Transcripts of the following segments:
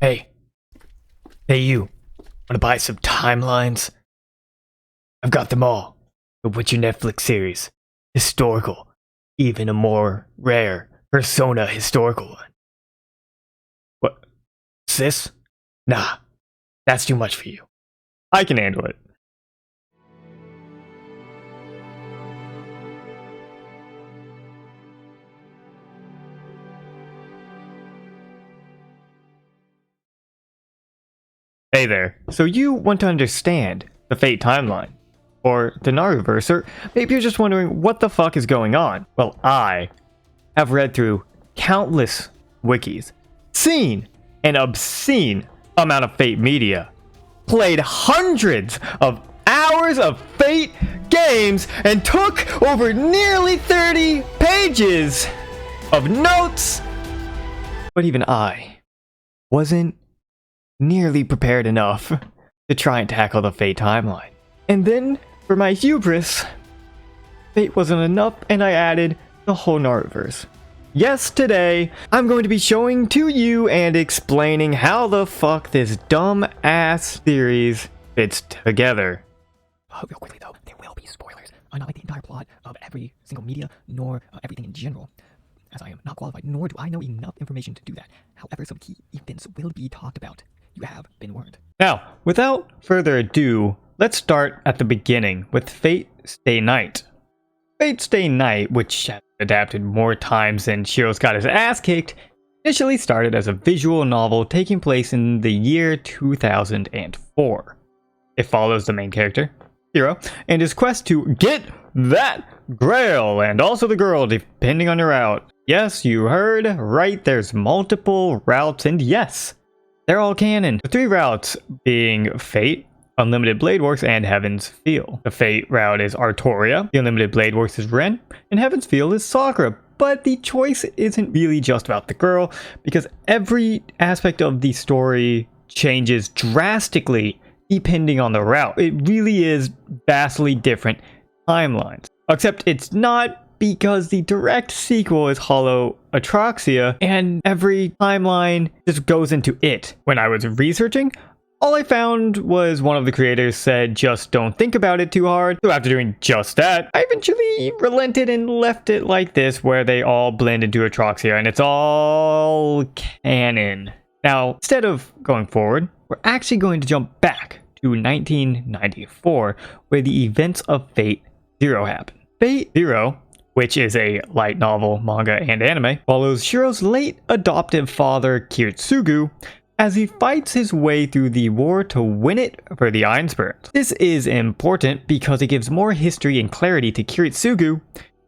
Hey you, wanna buy some timelines? I've got them all. But what's your Netflix series? Historical. Even a more rare Persona historical one. What? Sis? Nah, that's too much for you. I can handle it. Hey there, so you want to understand the Fate timeline, or the Naruverse, or maybe you're just wondering what the fuck is going on. Well, I have read through countless wikis, seen an obscene amount of Fate media, played hundreds of hours of Fate games, and took over nearly 30 pages of notes, but even I wasn't nearly prepared enough to try and tackle the Fate timeline. And then, for my hubris, Fate wasn't enough and I added the whole Naruverse. Yes, today, I'm going to be showing to you and explaining how the fuck this dumb-ass series fits together. Real quickly though, there will be spoilers. Not like the entire plot of every single media, nor everything in general, as I am not qualified, nor do I know enough information to do that. However, some key events will be talked about. You have been warned. Now, without further ado, let's start at the beginning with Fate Stay Night. Fate Stay Night, which has been adapted more times than Shiro's got his ass kicked, initially started as a visual novel taking place in the year 2004. It follows the main character, Shiro, and his quest to get that grail, and also the girl, depending on your route. Yes, you heard right, there's multiple routes, and yes, they're all canon. The three routes being Fate, Unlimited Blade Works, and Heaven's Feel. The Fate route is Artoria, the Unlimited Blade Works is Ren, and Heaven's Feel is Sakura. But the choice isn't really just about the girl, because every aspect of the story changes drastically depending on the route. It really is vastly different timelines. Except it's not, because the direct sequel is Hollow Atraxia, and every timeline just goes into it. When I was researching, all I found was one of the creators said just don't think about it too hard. So after doing just that, I eventually relented and left it like this, where they all blend into Atraxia and it's all canon. Now, instead of going forward, we're actually going to jump back to 1994, where the events of Fate Zero happen. Fate Zero, which is a light novel, manga, and anime, follows Shiro's late adoptive father, Kiritsugu, as he fights his way through the war to win it for the Ainsburns. This is important because it gives more history and clarity to Kiritsugu,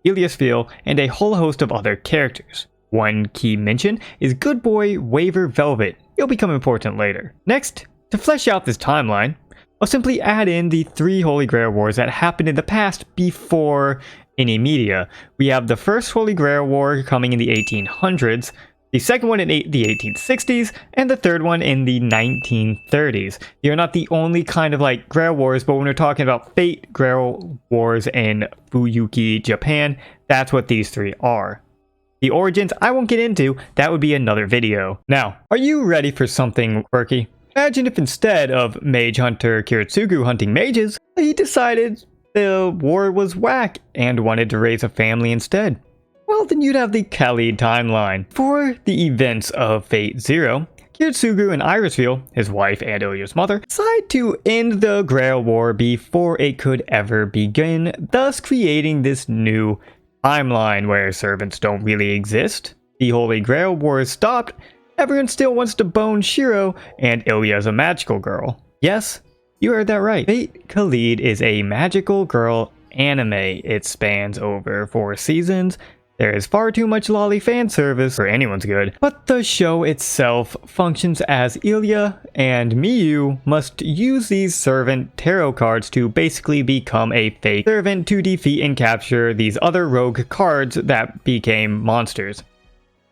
Iliasfeel, and a whole host of other characters. One key mention is good boy Waver Velvet. He'll become important later. Next, to flesh out this timeline, I'll simply add in the three Holy Grail Wars that happened in the past before any media. We have the first Holy Grail War coming in the 1800s, the second one in the 1860s, and the third one in the 1930s. You're not the only kind of like Grail Wars, but when we're talking about Fate Grail Wars in Fuyuki, Japan, that's what these three are. The origins I won't get into, that would be another video. Now, are you ready for something quirky? Imagine if instead of Mage Hunter Kiritsugu hunting mages, he decided the war was whack and wanted to raise a family instead. Well, then you'd have the Khalid timeline. For the events of Fate Zero, Kiritsugu and Irisfeel, his wife and Ilya's mother, decide to end the Grail War before it could ever begin, thus creating this new timeline where servants don't really exist. The Holy Grail War is stopped, everyone still wants to bone Shiro, and Ilya is a magical girl. Yes, you heard that right. Fate Khalid is a magical girl anime. It spans over 4 seasons. There is far too much lolly fan service for anyone's good, but the show itself functions as Ilya and Miyu must use these servant tarot cards to basically become a fake servant to defeat and capture these other rogue cards that became monsters.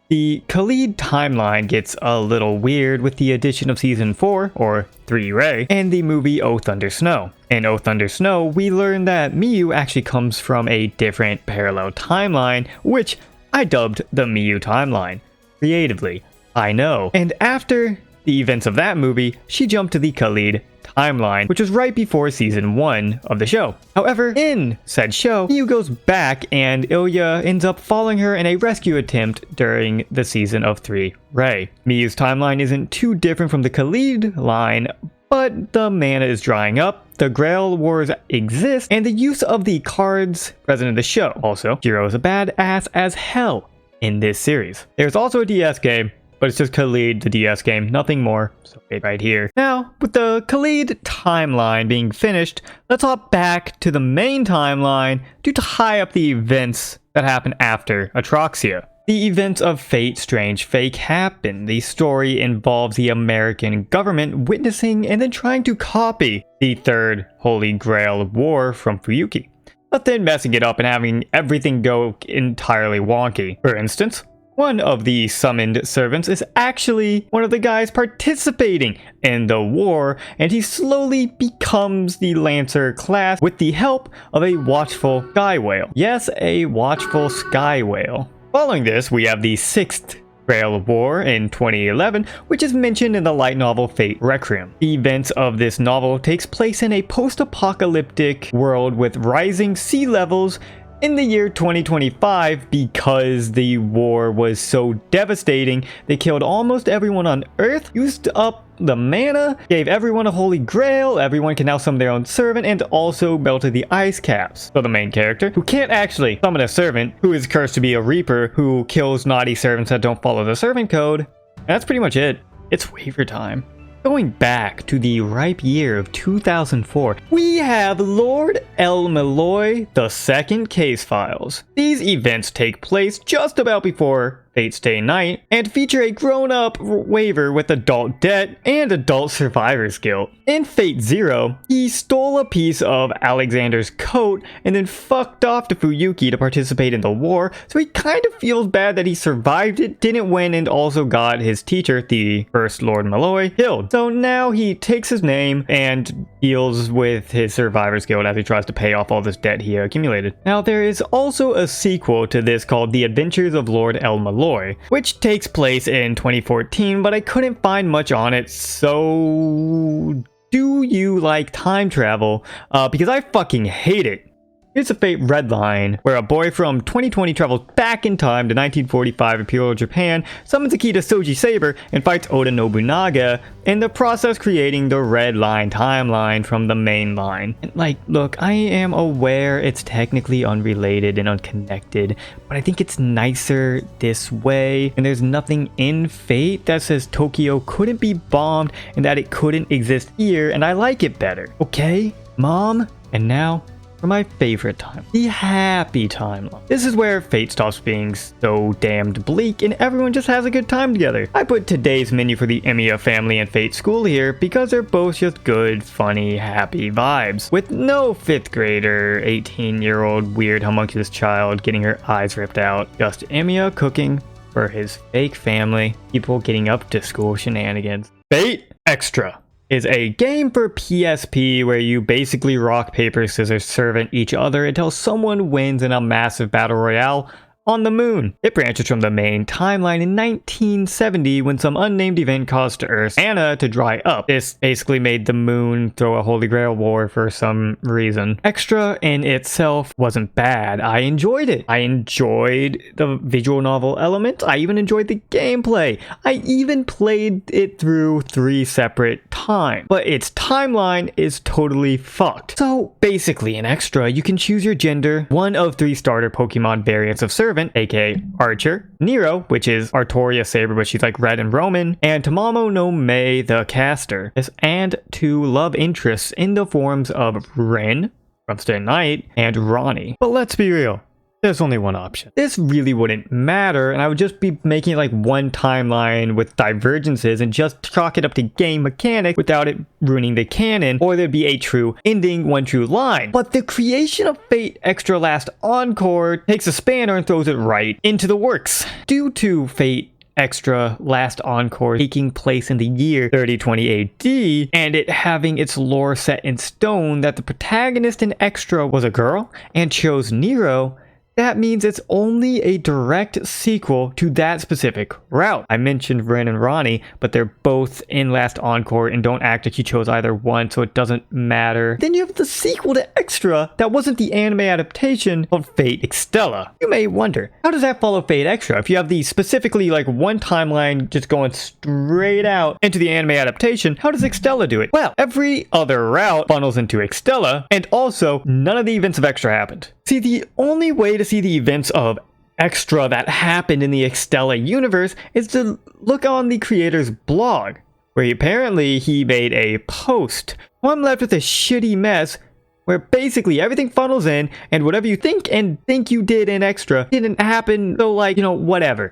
The Khalid timeline gets a little weird with the addition of Season 4, or 3-Ray, and the movie Oath Under Snow. In Oath Under Snow, we learn that Miyu actually comes from a different parallel timeline, which I dubbed the Miyu timeline. Creatively, I know. And after the events of that movie, she jumped to the Khalid timeline, which was right before season 1 of the show. However, in said show, Miyu goes back and Ilya ends up following her in a rescue attempt during the season of 3 Ray. Miyu's timeline isn't too different from the Khalid line, but the mana is drying up, the Grail Wars exist, and the use of the cards present in the show. Also, Jiro is a badass as hell in this series. There's also a DS game, but it's just Khalid, the DS game, nothing more. So right here. Now, with the Khalid timeline being finished, let's hop back to the main timeline to tie up the events that happen after Atraxia. The events of Fate Strange Fake happen. The story involves the American government witnessing and then trying to copy the third Holy Grail War from Fuyuki, but then messing it up and having everything go entirely wonky. For instance, one of the summoned servants is actually one of the guys participating in the war, and he slowly becomes the Lancer class with the help of a watchful sky whale. Yes, a watchful sky whale. Following this, we have the 6th Grail War in 2011, which is mentioned in the light novel Fate Requiem. The events of this novel takes place in a post-apocalyptic world with rising sea levels in the year 2025 because the war was so devastating. They killed almost everyone on Earth, used up the mana, gave everyone a holy grail, everyone can now summon their own servant, and also melted the ice caps. So the main character, who can't actually summon a servant, who is cursed to be a reaper, who kills naughty servants that don't follow the servant code, that's pretty much it. It's waiver time. Going back to the ripe year of 2004, we have Lord El Malloy, the second case files. These events take place just about before Fate Stay Night and feature a grown-up waiver with adult debt and adult survivor's guilt. In Fate Zero, he stole a piece of Alexander's coat and then fucked off to Fuyuki to participate in the war, so he kind of feels bad that he survived it, didn't win, and also got his teacher, the first Lord Malloy, killed. So now he takes his name and deals with his survivor's guilt as he tries to pay off all this debt he accumulated. Now there is also a sequel to this called The Adventures of Lord El Malloy, which takes place in 2014, but I couldn't find much on it, so do you like time travel? Because I fucking hate it. Here's a Fate Redline, where a boy from 2020 travels back in time to 1945 Imperial Japan, summons Akita Soji Saber, and fights Oda Nobunaga, in the process creating the Red Line timeline from the main line. And like, look, I am aware it's technically unrelated and unconnected, but I think it's nicer this way, and there's nothing in Fate that says Tokyo couldn't be bombed and that it couldn't exist here, and I like it better. Okay, Mom? And now, for my favorite time, the happy timeline. This is where Fate stops being so damned bleak and everyone just has a good time together. I put today's menu for the Emiya family and Fate School here because they're both just good, funny, happy vibes, with no 5th grader, 18-year-old weird homunculus child getting her eyes ripped out. Just Emiya cooking for his fake family, people getting up to school shenanigans. Fate Extra is a game for PSP where you basically rock, paper, scissors, servant each other until someone wins in a massive battle royale on the moon. It branches from the main timeline in 1970 when some unnamed event caused Earth's mana to dry up. This basically made the moon throw a Holy Grail war for some reason. Extra in itself wasn't bad. I enjoyed it. I enjoyed the visual novel element. I even enjoyed the gameplay. I even played it through 3 separate times. But its timeline is totally fucked. So basically in Extra, you can choose your gender, one of 3 starter Pokemon variants of servant, aka Archer, Nero, which is Artoria Saber, but she's like red and Roman, and Tamamo no Mei the caster, and 2 love interests in the forms of Rin from Stay Night and Ronnie. But let's be real, there's only one option. This really wouldn't matter, and I would just be making it like one timeline with divergences and just chalk it up to game mechanics without it ruining the canon, or there'd be a true ending, one true line. But the creation of Fate Extra Last Encore takes a spanner and throws it right into the works. Due to Fate Extra Last Encore taking place in the year 3020 AD, and it having its lore set in stone that the protagonist in Extra was a girl and chose Nero, that means it's only a direct sequel to that specific route. I mentioned Ren and Ronnie, but they're both in Last Encore and don't act like you chose either one, so it doesn't matter. Then you have the sequel to Extra that wasn't the anime adaptation of Fate Extella. You may wonder, how does that follow Fate Extra if you have the specifically like one timeline just going straight out into the anime adaptation? How does Extella do it? Well, every other route funnels into Extella, and also none of the events of Extra happened. See, the only way to see the events of Extra that happened in the Extella universe is to look on the creator's blog, where apparently he made a post. Well, I'm left with a shitty mess where basically everything funnels in, and whatever you think you did in Extra didn't happen, so like, whatever.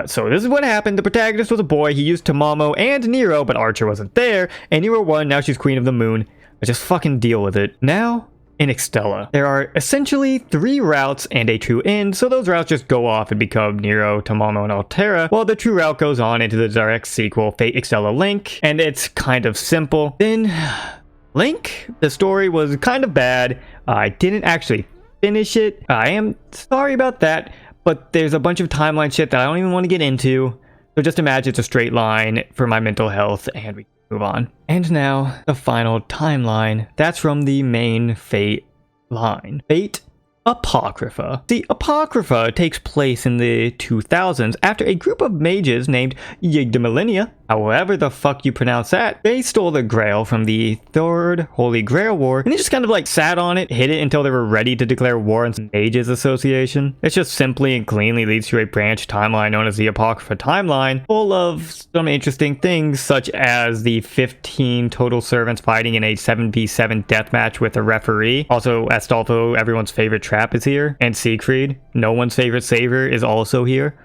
So this is what happened. The protagonist was a boy. He used Tamamo and Nero, but Archer wasn't there, and Nero won. Now she's Queen of the Moon. I just fucking deal with it. Now, in Extella, there are essentially 3 routes and a true end, so those routes just go off and become Nero, Tamamo, and Altera, while the true route goes on into the direct sequel, Fate Extella Link, and it's kind of simple. Then, Link, the story was kind of bad. I didn't actually finish it. I am sorry about that, but there's a bunch of timeline shit that I don't even want to get into, so just imagine it's a straight line for my mental health, and we move on. And now, the final timeline. That's from the main Fate line. Fate Apocrypha. The Apocrypha takes place in the 2000s after a group of mages named Yggdrasilania, however the fuck you pronounce that, they stole the Grail from the Third Holy Grail War, and they just kind of like sat on it, hid it until they were ready to declare war on the Mages Association. It just simply and cleanly leads to a branch timeline known as the Apocrypha timeline, full of some interesting things, such as the 15 total servants fighting in a 7v7 deathmatch with a referee. Also, Astolfo, everyone's favorite trap, is here, and Siegfried, no one's favorite savior, is also here.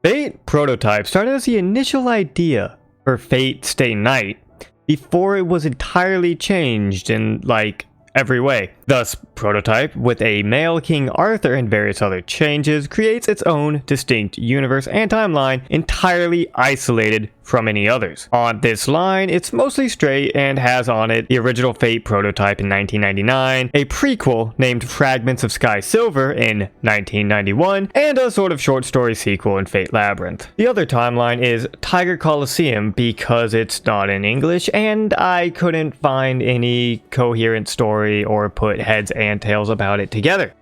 Fate Prototype started as the initial idea for Fate Stay Night before it was entirely changed in, like, every way. Thus, Prototype, with a male King Arthur and various other changes, creates its own distinct universe and timeline entirely isolated from any others. On this line, it's mostly straight and has on it the original Fate Prototype in 1999, a prequel named Fragments of Sky Silver in 1991, and a sort of short story sequel in Fate Labyrinth. The other timeline is Tiger Coliseum because it's not in English, and I couldn't find any coherent story or put heads and tails about it together.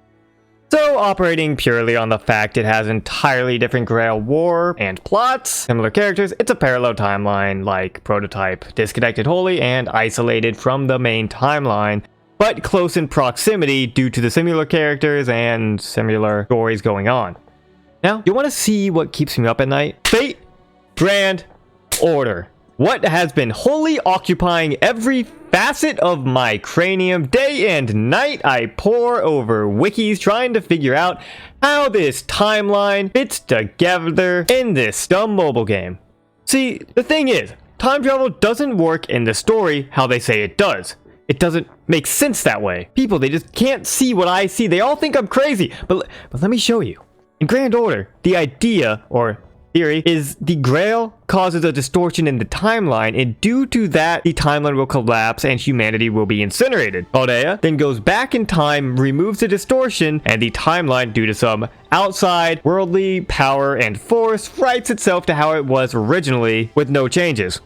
So, operating purely on the fact it has entirely different Grail War and plots, similar characters, it's a parallel timeline like Prototype, disconnected wholly and isolated from the main timeline, but close in proximity due to the similar characters and similar stories going on. Now, you want to see what keeps me up at night? Fate Grand Order. What has been wholly occupying every facet of my cranium day and night. I pore over wikis trying to figure out how this timeline fits together in this dumb mobile game. See, the thing is, time travel doesn't work in the story how they say it does. It doesn't make sense that way. People, they just can't see what I see. They all think I'm crazy, but let me show you. In Grand Order, the idea, or theory, is the Grail causes a distortion in the timeline, and due to that, the timeline will collapse and humanity will be incinerated. Aldea then goes back in time, removes the distortion, and the timeline, due to some outside worldly power and force, rights itself to how it was originally with no changes.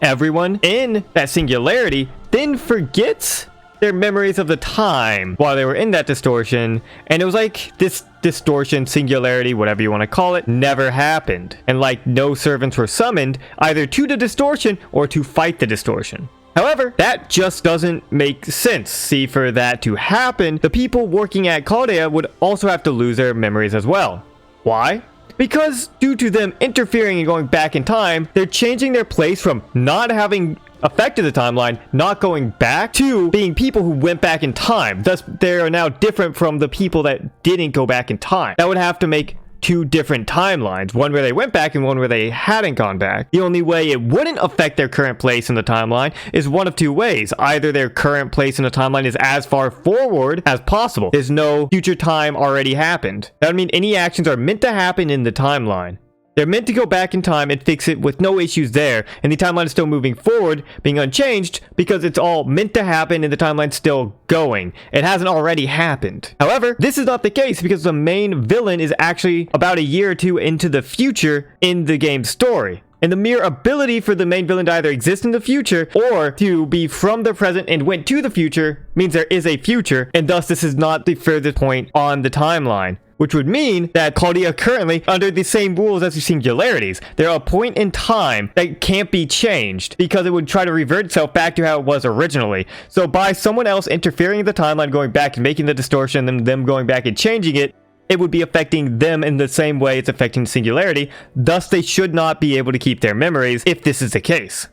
Everyone in that singularity then forgets their memories of the time while they were in that distortion, and it was like this distortion, singularity, whatever you want to call it, never happened, and like no servants were summoned either to the distortion or to fight the distortion. However, that just doesn't make sense. See, for that to happen, the people working at Chaldea would also have to lose their memories as well. Why? Because due to them interfering and going back in time, they're changing their place from not having affected the timeline, not going back, to being people who went back in time. Thus, they are now different from the people that didn't go back in time. That would have to make 2 different timelines, one where they went back and one where they hadn't gone back. The only way it wouldn't affect their current place in the timeline is one of 2 ways. Either their current place in the timeline is as far forward as possible. There's no future time already happened. That would mean any actions are meant to happen in the timeline. They're meant to go back in time and fix it with no issues there, and the timeline is still moving forward, being unchanged, because it's all meant to happen and the timeline's still going. It hasn't already happened. However, this is not the case because the main villain is actually about a year or two into the future in the game's story. And the mere ability for the main villain to either exist in the future or to be from the present and went to the future means there is a future, and thus this is not the furthest point on the timeline. Which would mean that Chaldea currently under the same rules as the singularities. They're a point in time that can't be changed because it would try to revert itself back to how it was originally. So by someone else interfering in the timeline, going back and making the distortion, and them going back and changing it, it would be affecting them in the same way it's affecting the singularity. Thus, they should not be able to keep their memories if this is the case.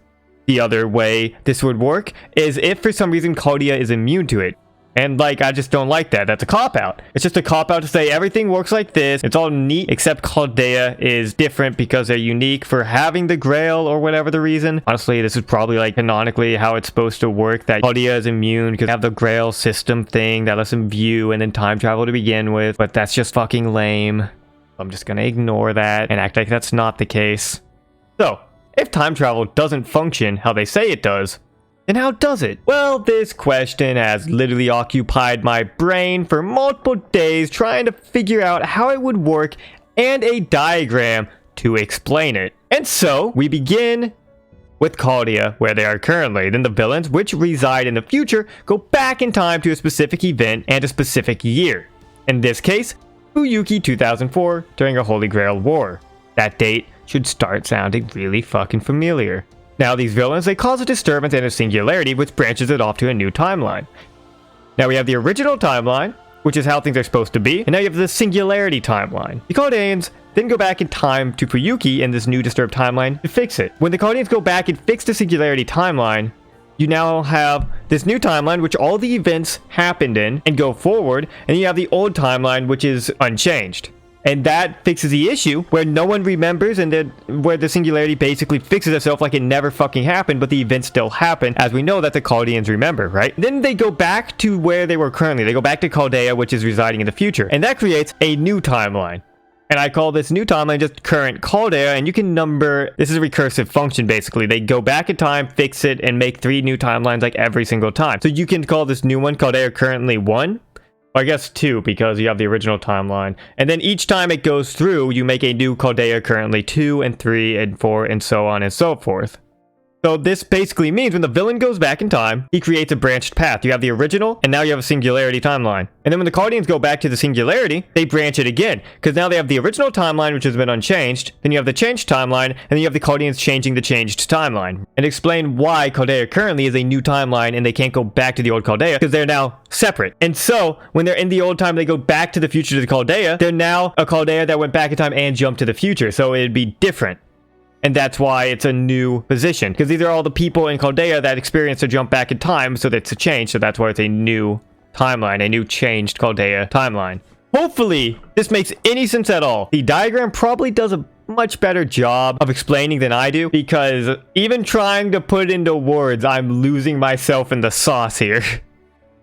The other way this would work is if for some reason Chaldea is immune to it. And I just don't like that. That's a cop-out. It's just a cop-out to say everything works like this. It's all neat, except Chaldea is different because they're unique for having the Grail or whatever the reason. Honestly, this is probably canonically how it's supposed to work, that Chaldea is immune because they have the Grail system thing that lets them view and then time travel to begin with. But that's just fucking lame. I'm just gonna ignore that and act like that's not the case. So, if time travel doesn't function how they say it does, and how does it? Well, this question has literally occupied my brain for multiple days trying to figure out how it would work and a diagram to explain it. And so, we begin with Chaldea, where they are currently. Then the villains, which reside in the future, go back in time to a specific event and a specific year. In this case, Fuyuki 2004 during a Holy Grail War. That date should start sounding really fucking familiar. Now these villains, they cause a disturbance and a singularity which branches it off to a new timeline. Now we have the original timeline, which is how things are supposed to be, and now you have the singularity timeline. The Chaldeans then go back in time to Fuyuki in this new disturbed timeline to fix it. When the Chaldeans go back and fix the singularity timeline, you now have this new timeline which all the events happened in and go forward, and you have the old timeline which is unchanged. And that fixes the issue where no one remembers, and then where the singularity basically fixes itself like it never fucking happened, but the events still happen, as we know that the Chaldeans remember, right? Then they go back to where they were currently. They go back to Chaldea, which is residing in the future. And that creates a new timeline. And I call this new timeline just current Chaldea, and you can number, this is a recursive function basically. They go back in time, fix it, and make 3 new timelines every single time. So you can call this new one Chaldea currently 1. I guess 2, because you have the original timeline. And then each time it goes through, you make a new Chaldea currently 2 and 3 and 4 and so on and so forth. So this basically means when the villain goes back in time, he creates a branched path. You have the original, and now you have a singularity timeline. And then when the Chaldeans go back to the singularity, they branch it again. Because now they have the original timeline, which has been unchanged. Then you have the changed timeline, and then you have the Chaldeans changing the changed timeline. And explain why Chaldea currently is a new timeline, and they can't go back to the old Chaldea, because they're now separate. And so, when they're in the old time, they go back to the future to the Chaldea. They're now a Chaldea that went back in time and jumped to the future. So it'd be different. And that's why it's a new position. Because these are all the people in Chaldea that experience a jump back in time, so that's a change. So that's why it's a new timeline, a new changed Chaldea timeline. Hopefully, this makes any sense at all. The diagram probably does a much better job of explaining than I do, because even trying to put it into words, I'm losing myself in the sauce here.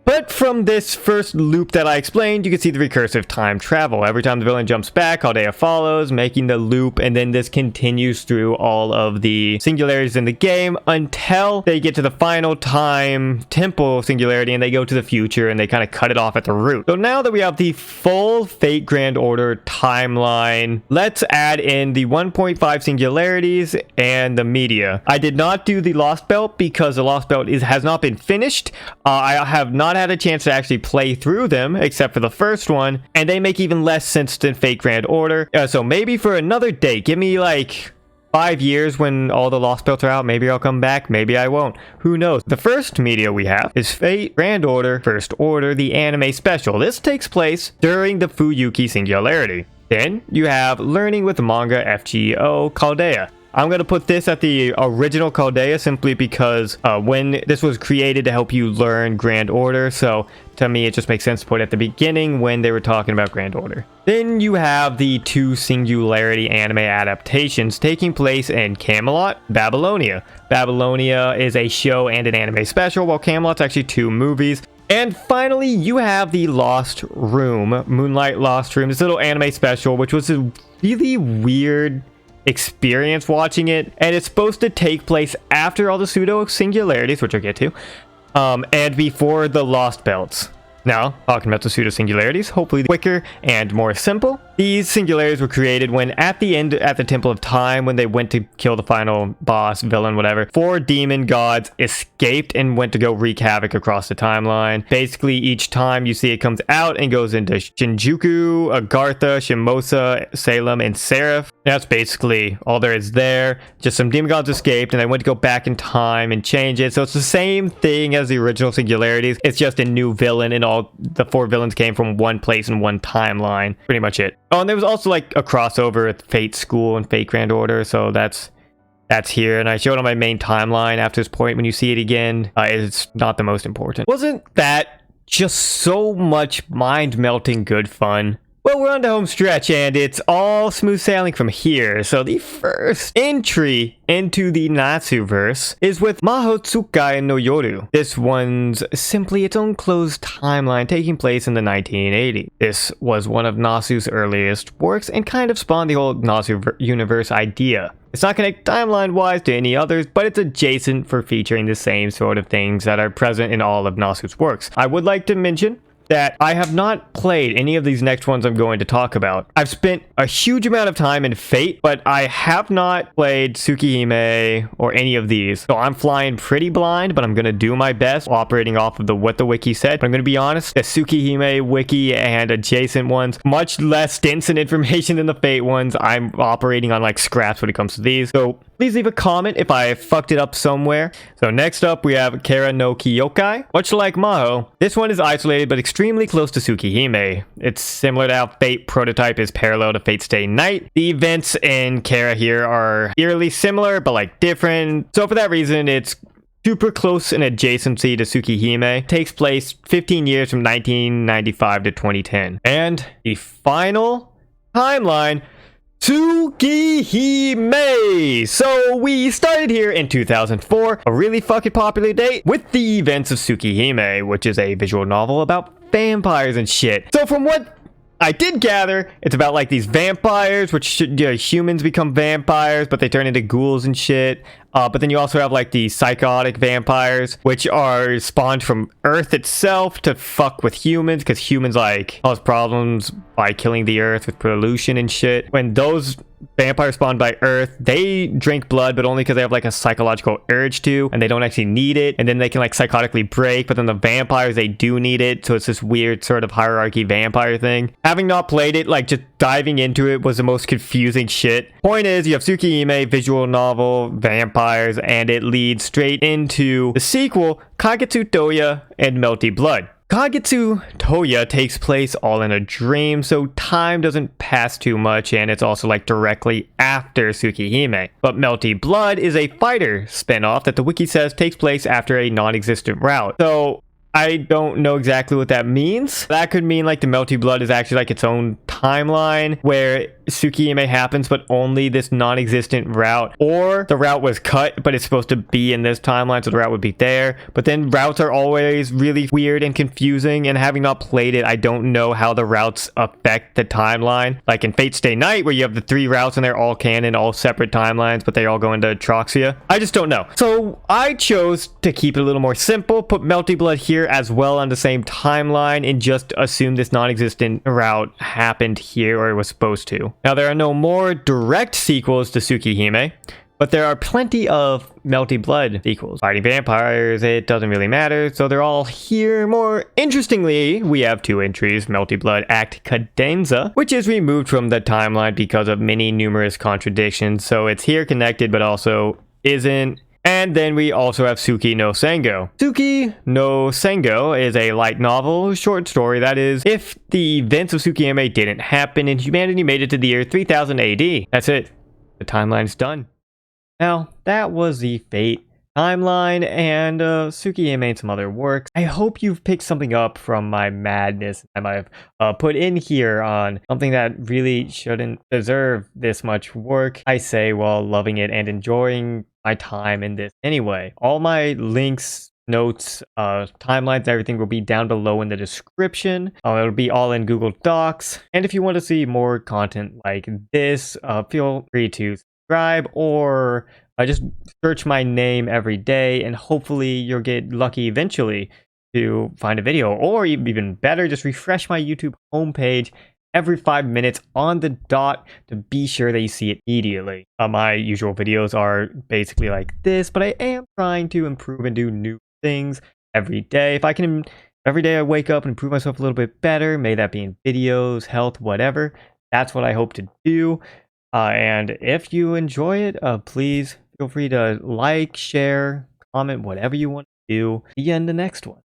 But from this first loop that I explained, you can see the recursive time travel. Every time the villain jumps back, Chaldea follows, making the loop, and then this continues through all of the singularities in the game until they get to the final time temple singularity and they go to the future and they kind of cut it off at the root. So now that we have the full Fate Grand Order timeline, let's add in the 1.5 singularities and the media. I did not do the Lost Belt because the Lost Belt has not been finished. I have not had a chance to actually play through them except for the first one, and they make even less sense than Fate Grand Order. So maybe for another day, give me 5 years when all the Lost Belts are out. Maybe I'll come back, maybe I won't. Who knows? The first media we have is Fate Grand Order First Order, the anime special. This takes place during the Fuyuki Singularity. Then you have Learning with Manga FGO Chaldea. I'm going to put this at the original Chaldea simply because when this was created to help you learn Grand Order, so to me it just makes sense to put it at the beginning when they were talking about Grand Order. Then you have the 2 Singularity anime adaptations taking place in Camelot, Babylonia. Babylonia is a show and an anime special, while Camelot's actually 2 movies. And finally, you have the Lost Room, Moonlight Lost Room, this little anime special, which was a really weird experience watching it, and it's supposed to take place after all the pseudo singularities, which I'll get to, and before the lost belts. Now, talking about the pseudo-singularities, hopefully quicker and more simple. These singularities were created when at the end at the Temple of Time, when they went to kill the final boss, villain, whatever, 4 demon gods escaped and went to go wreak havoc across the timeline. Basically, each time you see it comes out and goes into Shinjuku, Agartha, Shimosa, Salem, and Seraph. That's basically all there is there. Just some demon gods escaped and they went to go back in time and change it. So it's the same thing as the original singularities. It's just a new villain, and all the 4 villains came from one place and one timeline. Pretty much it. Oh, and there was also like a crossover with Fate School and Fate Grand Order, so that's here. And I showed on my main timeline after this point. When you see it again, it's not the most important. Wasn't that just so much mind-melting good fun? Well, we're on the home stretch, and it's all smooth sailing from here. So the first entry into the Natsu-verse is with Mahotsukai no Yoru. This one's simply its own closed timeline taking place in the 1980s. This was one of Nasu's earliest works and kind of spawned the whole Nasu universe idea. It's not connected timeline-wise to any others, but it's adjacent for featuring the same sort of things that are present in all of Nasu's works. I would like to mention that I have not played any of these next ones I'm going to talk about. I've spent a huge amount of time in Fate, but I have not played Tsukihime or any of these. So I'm flying pretty blind, but I'm going to do my best operating off of what the wiki said. But I'm going to be honest, the Tsukihime wiki and adjacent ones, much less dense in information than the Fate ones. I'm operating on like scraps when it comes to these. So please leave a comment if I fucked it up somewhere. So next up, we have Kara no Kyokai. Much like Maho, this one is isolated but extremely close to Tsukihime. It's similar to how Fate Prototype is parallel to Fate Stay Night. The events in Kara here are eerily similar but like different. So for that reason, it's super close in adjacency to Tsukihime. It takes place 15 years from 1995 to 2010. And the final timeline, Tsukihime! So we started here in 2004, a really fucking popular date, with the events of Tsukihime, which is a visual novel about vampires and shit. So from what I did gather, it's about like these vampires, which humans become vampires, but they turn into ghouls and shit. But then you also have like the psychotic vampires, which are spawned from Earth itself to fuck with humans, because humans like cause problems by killing the Earth with pollution and shit. When those vampires spawned by Earth, they drink blood, but only because they have like a psychological urge to, and they don't actually need it. And then they can like psychotically break, but then the vampires, they do need it. So it's this weird sort of hierarchy vampire thing. Having not played it, like just diving into it was the most confusing shit. Point is, you have Tsukihime, visual novel, vampires, and it leads straight into the sequel, Kagetsu Toya and Melty Blood. Kagetsu Toya takes place all in a dream, so time doesn't pass too much, and it's also like directly after Tsukihime. But Melty Blood is a fighter spinoff that the wiki says takes place after a non-existent route. So I don't know exactly what that means. That could mean like the Melty Blood is actually like its own timeline where Tsukihime happens, but only this non-existent route, or the route was cut but it's supposed to be in this timeline, so the route would be there. But then routes are always really weird and confusing, and having not played it, I don't know how the routes affect the timeline. Like in Fate Stay Night, where you have the 3 routes and they're all canon, all separate timelines, but they all go into Troxia. I just don't know. So I chose to keep it a little more simple, put Melty Blood here as well on the same timeline, and just assume this non-existent route happened here, or it was supposed to. Now, there are no more direct sequels to Tsukihime, but there are plenty of Melty Blood sequels. Fighting vampires, it doesn't really matter, so they're all here. More interestingly, we have 2 entries, Melty Blood Act Cadenza, which is removed from the timeline because of many numerous contradictions, so it's here connected, but also isn't. And then we also have Tsuki no Sengo. Tsuki no Sengo is a light novel, short story that is, if the events of Tsukihime didn't happen and humanity made it to the year 3000 AD. That's it. The timeline's done. Now, that was the Fate timeline and Tsukihime and some other works. I hope you've picked something up from my madness I might have put in here on something that really shouldn't deserve this much work, I say, while loving it and enjoying my time in this. Anyway, all my links, notes, timelines, everything will be down below in the description. It'll be all in Google Docs. And if you want to see more content like this, feel free to subscribe, or just search my name every day, and hopefully you'll get lucky eventually to find a video. Or even better, just refresh my YouTube homepage every 5 minutes on the dot to be sure that you see it immediately. My usual videos are basically like this, but I am trying to improve and do new things every day. If I can, every day I wake up and improve myself a little bit better, may that be in videos, health, whatever. That's what I hope to do. And if you enjoy it, please feel free to like, share, comment, whatever you want to do. See you in the next one.